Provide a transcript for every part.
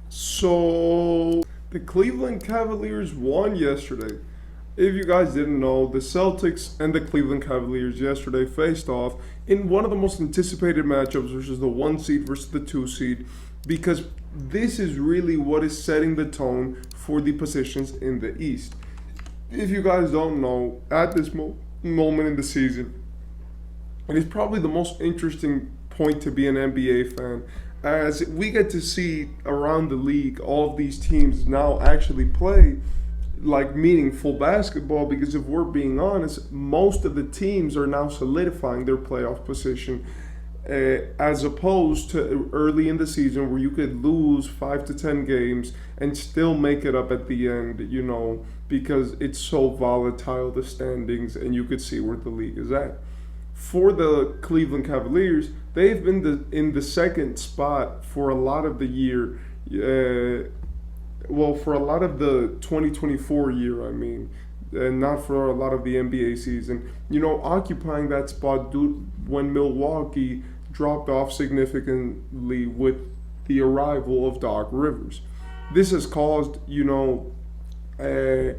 So the Cleveland Cavaliers won yesterday. If you guys didn't know, the Celtics and the Cleveland Cavaliers yesterday faced off in one of the most anticipated matchups, which is the 1 seed versus the 2 seed, because this is really what is setting the tone for the positions in the East. If you guys don't know, at this moment in the season, it is probably the most interesting point to be an NBA fan, as we get to see around the league all of these teams now actually play like meaningful basketball. Because if we're being honest, most of the teams are now solidifying their playoff position, as opposed to early in the season where you could lose 5 to 10 games and still make it up at the end, because it's so volatile, the standings, and you could see where the league is at. For the Cleveland Cavaliers, they've been in the second spot for a lot of the year. For a lot of the 2024 year, I mean, and not for a lot of the NBA season. Occupying that spot when Milwaukee dropped off significantly with the arrival of Doc Rivers. This has caused, uh,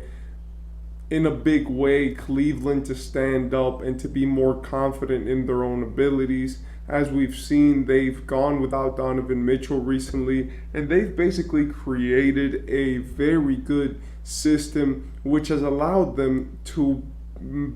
in a big way, Cleveland to stand up and to be more confident in their own abilities. As we've seen, they've gone without Donovan Mitchell recently, and they've basically created a very good system which has allowed them to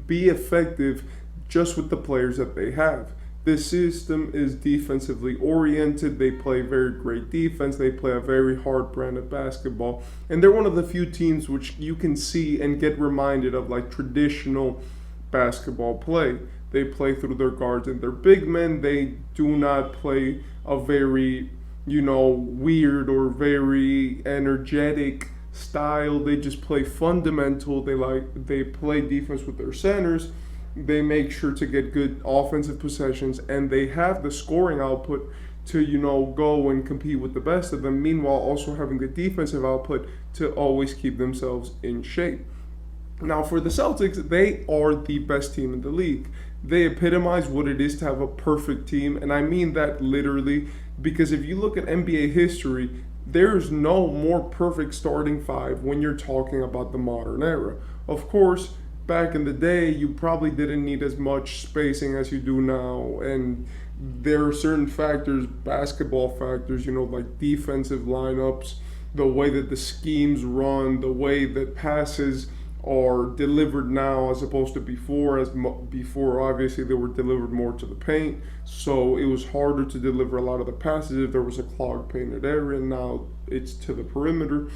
be effective just with the players that they have. This system is defensively oriented. They play very great defense. They play a very hard brand of basketball. And they're one of the few teams which you can see and get reminded of like traditional basketball play. They play through their guards and their big men. They do not play a very, weird or very energetic style. They just play fundamental. They play defense with their centers. They make sure to get good offensive possessions, and they have the scoring output to go and compete with the best of them. Meanwhile, also having the defensive output to always keep themselves in shape. Now, for the Celtics, they are the best team in the league. They epitomize what it is to have a perfect team, and I mean that literally, because if you look at NBA history, there's no more perfect starting five when you're talking about the modern era. Of course, back in the day, you probably didn't need as much spacing as you do now, and there are certain factors, basketball factors, like defensive lineups, the way that the schemes run, the way that passes are delivered now as opposed to before. Before, obviously, they were delivered more to the paint, so it was harder to deliver a lot of the passes if there was a clogged painted area. Now it's to the perimeter.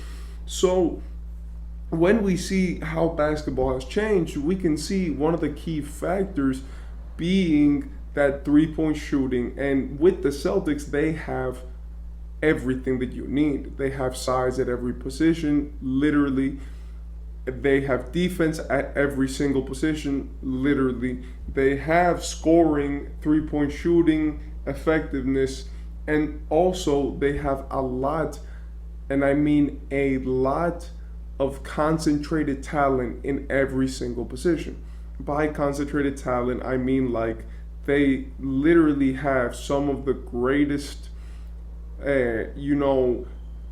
So when we see how basketball has changed, we can see one of the key factors being that 3-point shooting. And with the Celtics, they have everything that you need. They have size at every position, literally. They have defense at every single position, literally. They have scoring, 3-point shooting, effectiveness, and also they have a lot, and I mean a lot, of concentrated talent in every single position. By concentrated talent, I mean like they literally have some of the greatest,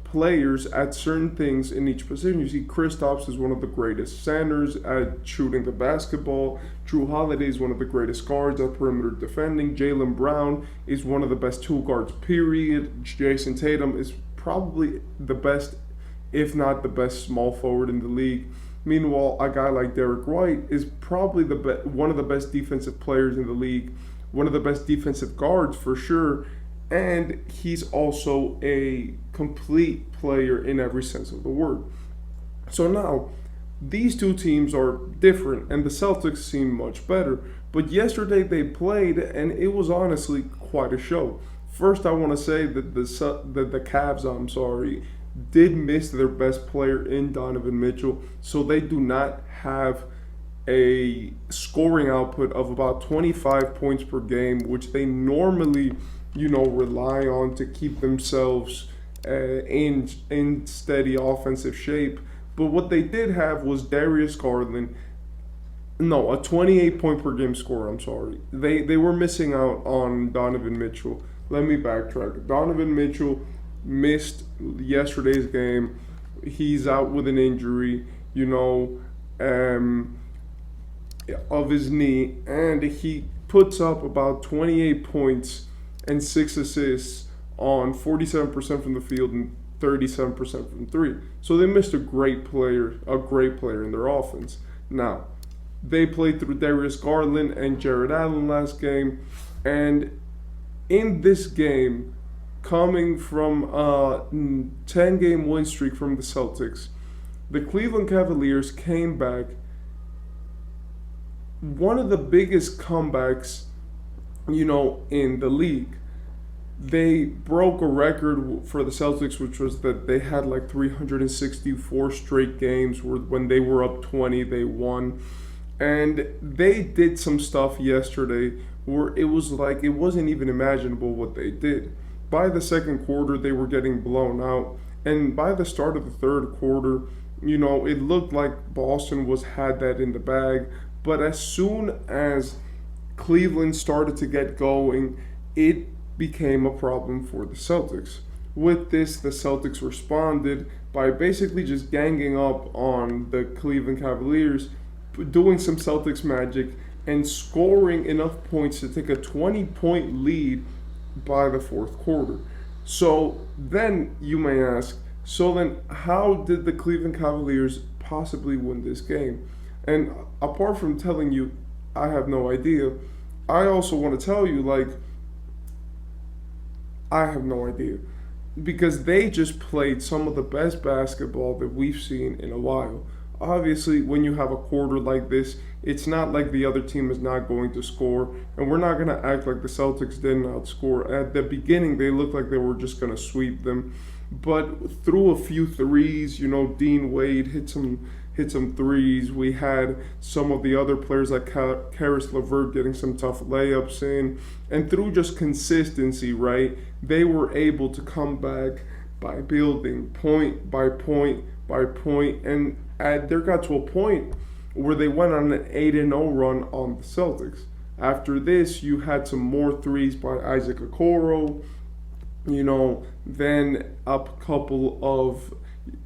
players at certain things in each position. You see, Kristaps is one of the greatest centers at shooting the basketball. Drew Holiday is one of the greatest guards at perimeter defending. Jaylen Brown is one of the best two guards, period. Jason Tatum is probably the best, if not the best, small forward in the league. Meanwhile, a guy like Derek White is probably one of the best defensive players in the league, one of the best defensive guards for sure, and he's also a complete player in every sense of the word. So now, these two teams are different, and the Celtics seem much better. But yesterday they played, and it was honestly quite a show. First, I want to say that the Cavs, did miss their best player in Donovan Mitchell, so they do not have a scoring output of about 25 points per game, which they normally, rely on to keep themselves in steady offensive shape. But what they did have was Darius Garland. No, a 28 point per game scorer. I'm sorry. They were missing out on Donovan Mitchell. Let me backtrack. Donovan Mitchell missed yesterday's game. He's out with an injury, um, of his knee, and he puts up about 28 points and 6 assists on 47% from the field and 37% from three. So they missed a great player in their offense. Now, they played through Darius Garland and Jared Allen last game, and in this game, coming from a 10-game win streak from the Celtics, the Cleveland Cavaliers came back. One of the biggest comebacks, in the league. They broke a record for the Celtics, which was that they had like 364 straight games where when they were up 20, they won. And they did some stuff yesterday where it was like it wasn't even imaginable what they did. By the second quarter, they were getting blown out. And by the start of the third quarter, it looked like Boston had that in the bag. But as soon as Cleveland started to get going, it became a problem for the Celtics. With this, the Celtics responded by basically just ganging up on the Cleveland Cavaliers, doing some Celtics magic, and scoring enough points to take a 20-point lead by the fourth quarter. So then you may ask, how did the Cleveland Cavaliers possibly win this game? And apart from telling you, I have no idea, I also want to tell you, I have no idea. Because they just played some of the best basketball that we've seen in a while. Obviously, when you have a quarter like this, it's not like the other team is not going to score, and we're not going to act like the Celtics didn't outscore. At the beginning, they looked like they were just going to sweep them, but through a few threes, Dean Wade hit some threes. We had some of the other players like Karis LeVert getting some tough layups in, and through just consistency, right, they were able to come back by building point by point by point, and there got to a point where they went on an 8-0 run on the Celtics. After this, you had some more threes by Isaac Okoro, then a couple of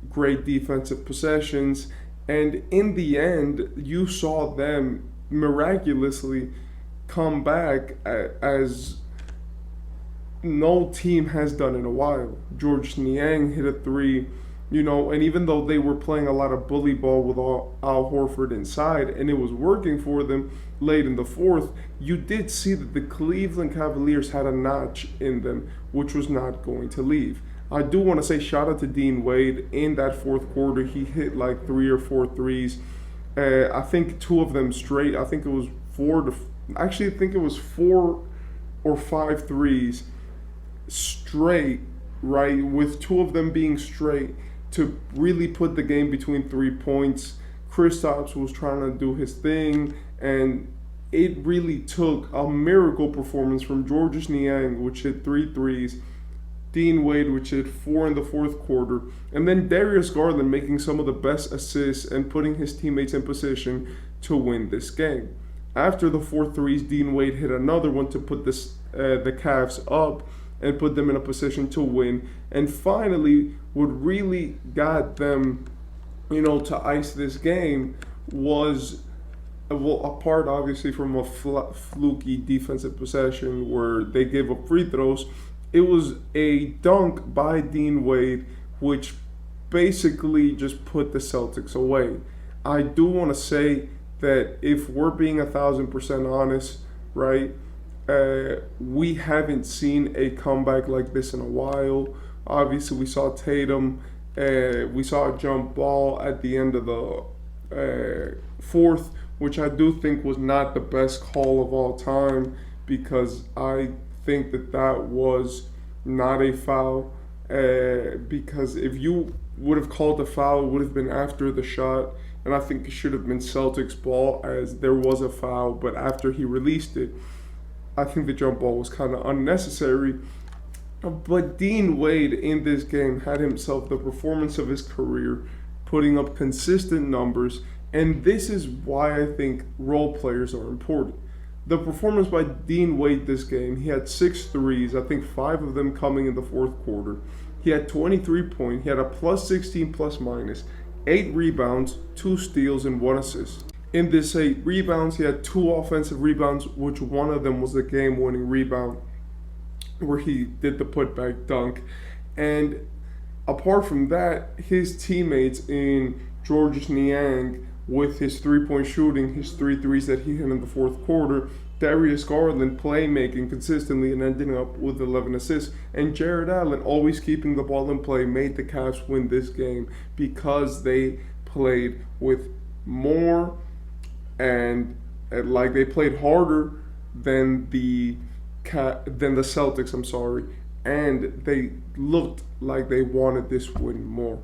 great defensive possessions, and in the end, you saw them miraculously come back as no team has done in a while. George Niang hit a three, and even though they were playing a lot of bully ball with Al Horford inside, and it was working for them late in the fourth, you did see that the Cleveland Cavaliers had a notch in them, which was not going to leave. I do want to say shout out to Dean Wade. In that fourth quarter, he hit like 3 or 4 threes. I think 2 of them straight. I think it was 4 or 5 threes straight, right? With 2 of them being straight to really put the game between 3 points. Kristaps was trying to do his thing, and it really took a miracle performance from Georges Niang, which hit 3 threes, Dean Wade, which hit 4 in the fourth quarter, and then Darius Garland making some of the best assists and putting his teammates in position to win this game. After the 4 threes, Dean Wade hit another one to put the Cavs up and put them in a position to win. And finally, what really got them, to ice this game was, apart obviously from a fluky defensive possession where they gave up free throws, it was a dunk by Dean Wade, which basically just put the Celtics away. I do want to say that if we're being 1,000% honest, right, we haven't seen a comeback like this in a while. Obviously, we saw Tatum, we saw a jump ball at the end of the fourth, which I do think was not the best call of all time, because I think that was not a foul, because if you would have called a foul, it would have been after the shot, and I think it should have been Celtics ball, as there was a foul, but after he released it, I think the jump ball was kind of unnecessary. But Dean Wade in this game had himself the performance of his career, putting up consistent numbers, and this is why I think role players are important. The performance by Dean Wade this game, he had 6 threes, I think 5 of them coming in the fourth quarter. He had 23 points. He had a plus 16 plus minus, 8 rebounds, 2 steals, and 1 assist. In this 8 rebounds, he had 2 offensive rebounds, which one of them was a game-winning rebound where he did the putback dunk. And apart from that, his teammates in Georges Niang, with his three-point shooting, his 3 threes that he hit in the fourth quarter, Darius Garland playmaking consistently and ending up with 11 assists, and Jared Allen always keeping the ball in play made the Cavs win this game because they played with more and like they played harder than the Celtics. I'm sorry, and they looked like they wanted this win more.